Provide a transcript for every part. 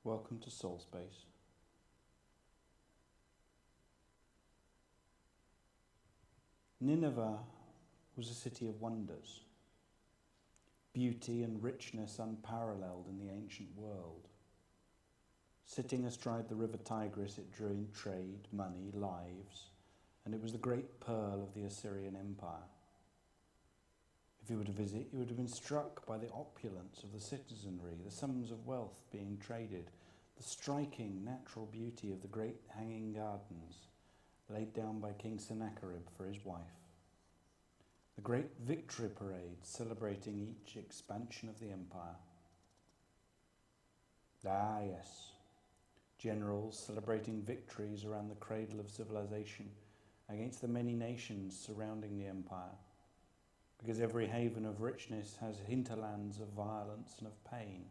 Welcome to Soul Space. Nineveh was a city of wonders, beauty and richness unparalleled in the ancient world. Sitting astride the river Tigris, it drew in trade, money, lives, and it was the great pearl of the Assyrian Empire. If you were to visit, you would have been struck by the opulence of the citizenry, the sums of wealth being traded, the striking natural beauty of the great hanging gardens laid down by King Sennacherib for his wife, the great victory parades celebrating each expansion of the empire. Ah, yes, generals celebrating victories around the cradle of civilization against the many nations surrounding the empire, because every haven of richness has hinterlands of violence and of pain,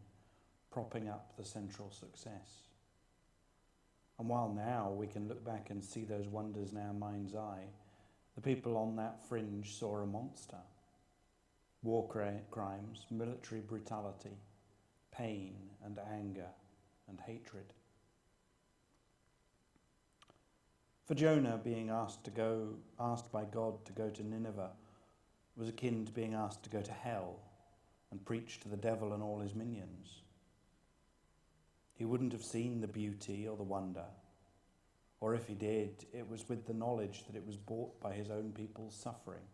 propping up the central success. And while now we can look back and see those wonders in our mind's eye, the people on that fringe saw a monster. War crimes, military brutality, pain and anger and hatred. For Jonah, being asked by God to go to Nineveh was akin to being asked to go to hell and preach to the devil and all his minions. He wouldn't have seen the beauty or the wonder, or if he did, it was with the knowledge that it was bought by his own people's suffering.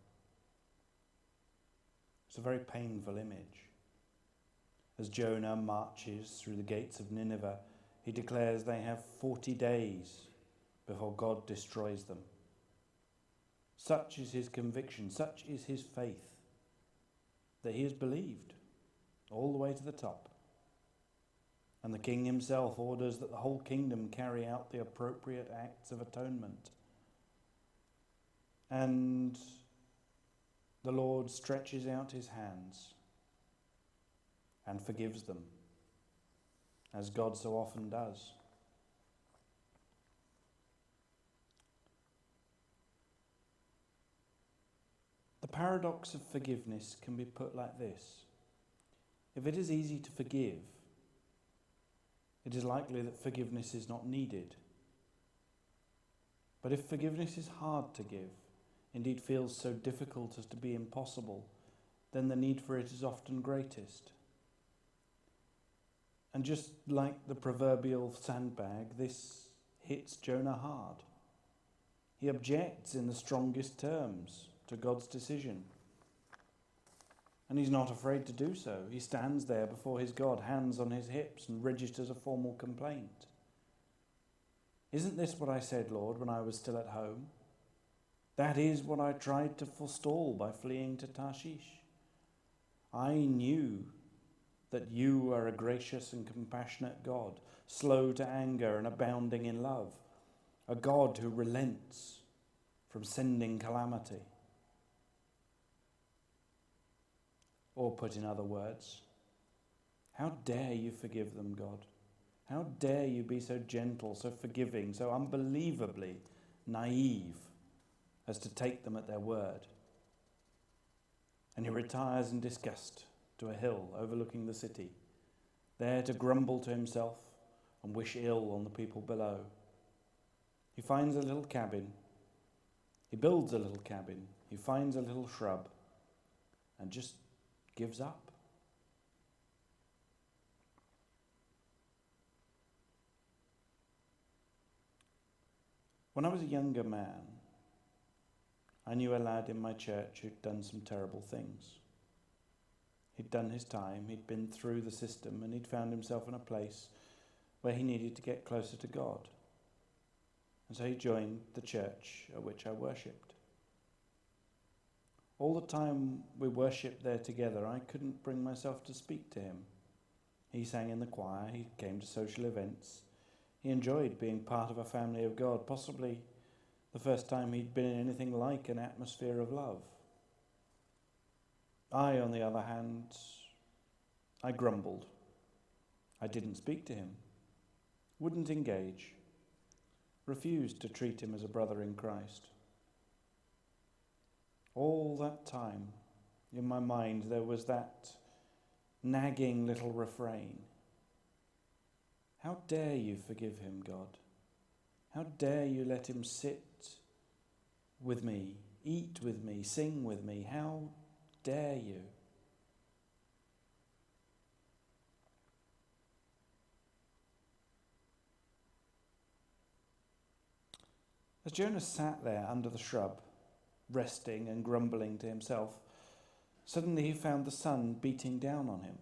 It's a very painful image. As Jonah marches through the gates of Nineveh, he declares they have 40 days before God destroys them. Such is his conviction, such is his faith, that he has believed all the way to the top. And the king himself orders that the whole kingdom carry out the appropriate acts of atonement. And the Lord stretches out his hands and forgives them, as God so often does. The paradox of forgiveness can be put like this. If it is easy to forgive, it is likely that forgiveness is not needed. But if forgiveness is hard to give, indeed feels so difficult as to be impossible, then the need for it is often greatest. And just like the proverbial sandbag, this hits Jonah hard. He objects in the strongest terms to God's decision. And he's not afraid to do so. He stands there before his God, hands on his hips, and registers a formal complaint. Isn't this what I said, Lord, when I was still at home? That is what I tried to forestall by fleeing to Tarshish. I knew that you are a gracious and compassionate God, slow to anger and abounding in love, a God who relents from sending calamity. Or put in other words, how dare you forgive them, God? How dare you be so gentle, so forgiving, so unbelievably naive as to take them at their word? And he retires in disgust to a hill overlooking the city, there to grumble to himself and wish ill on the people below. He finds a little cabin. He builds a little cabin. He finds a little shrub and just gives up. When I was a younger man, I knew a lad in my church who'd done some terrible things. He'd done his time, he'd been through the system, and he'd found himself in a place where he needed to get closer to God. And so he joined the church at which I worshipped. All the time we worshipped there together, I couldn't bring myself to speak to him. He sang in the choir, he came to social events. He enjoyed being part of a family of God, possibly the first time he'd been in anything like an atmosphere of love. I, on the other hand, I grumbled. I didn't speak to him, wouldn't engage, refused to treat him as a brother in Christ. All that time, in my mind, there was that nagging little refrain. How dare you forgive him, God? How dare you let him sit with me, eat with me, sing with me? How dare you? As Jonah sat there under the shrub, resting and grumbling to himself, suddenly he found the sun beating down on him.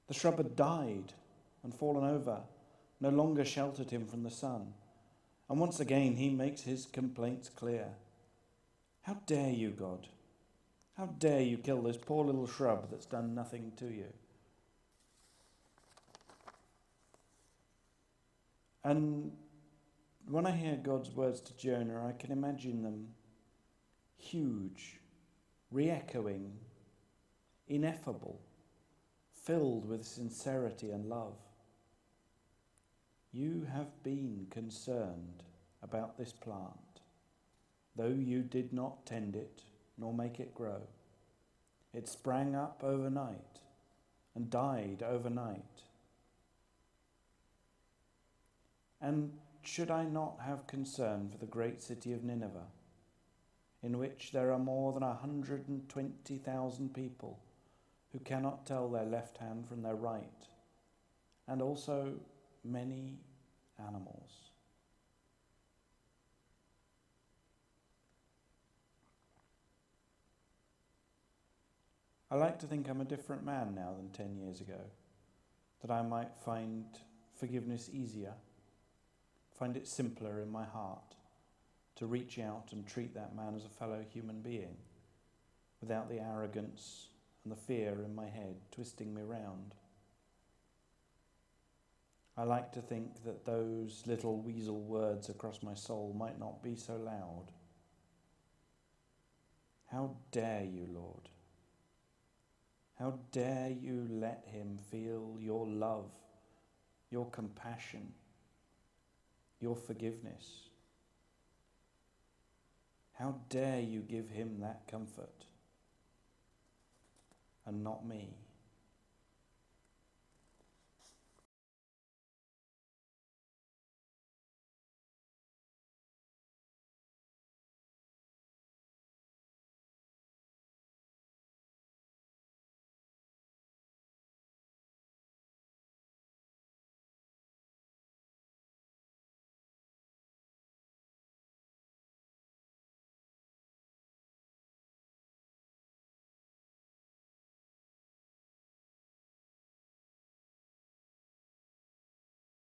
The shrub had died and fallen over, no longer sheltered him from the sun. And once again he makes his complaints clear. How dare you, God? How dare you kill this poor little shrub that's done nothing to you? And when I hear God's words to Jonah, I can imagine them huge, re-echoing, ineffable, filled with sincerity and love. You have been concerned about this plant, though you did not tend it nor make it grow. It sprang up overnight and died overnight. And should I not have concern for the great city of Nineveh, in which there are more than 120,000 people who cannot tell their left hand from their right, and also many animals? I like to think I'm a different man now than 10 years ago, that I might find forgiveness easier, find it simpler in my heart to reach out and treat that man as a fellow human being, without the arrogance and the fear in my head twisting me round. I like to think that those little weasel words across my soul might not be so loud. How dare you, Lord? How dare you let him feel your love, your compassion, your forgiveness? How dare you give him that comfort and not me?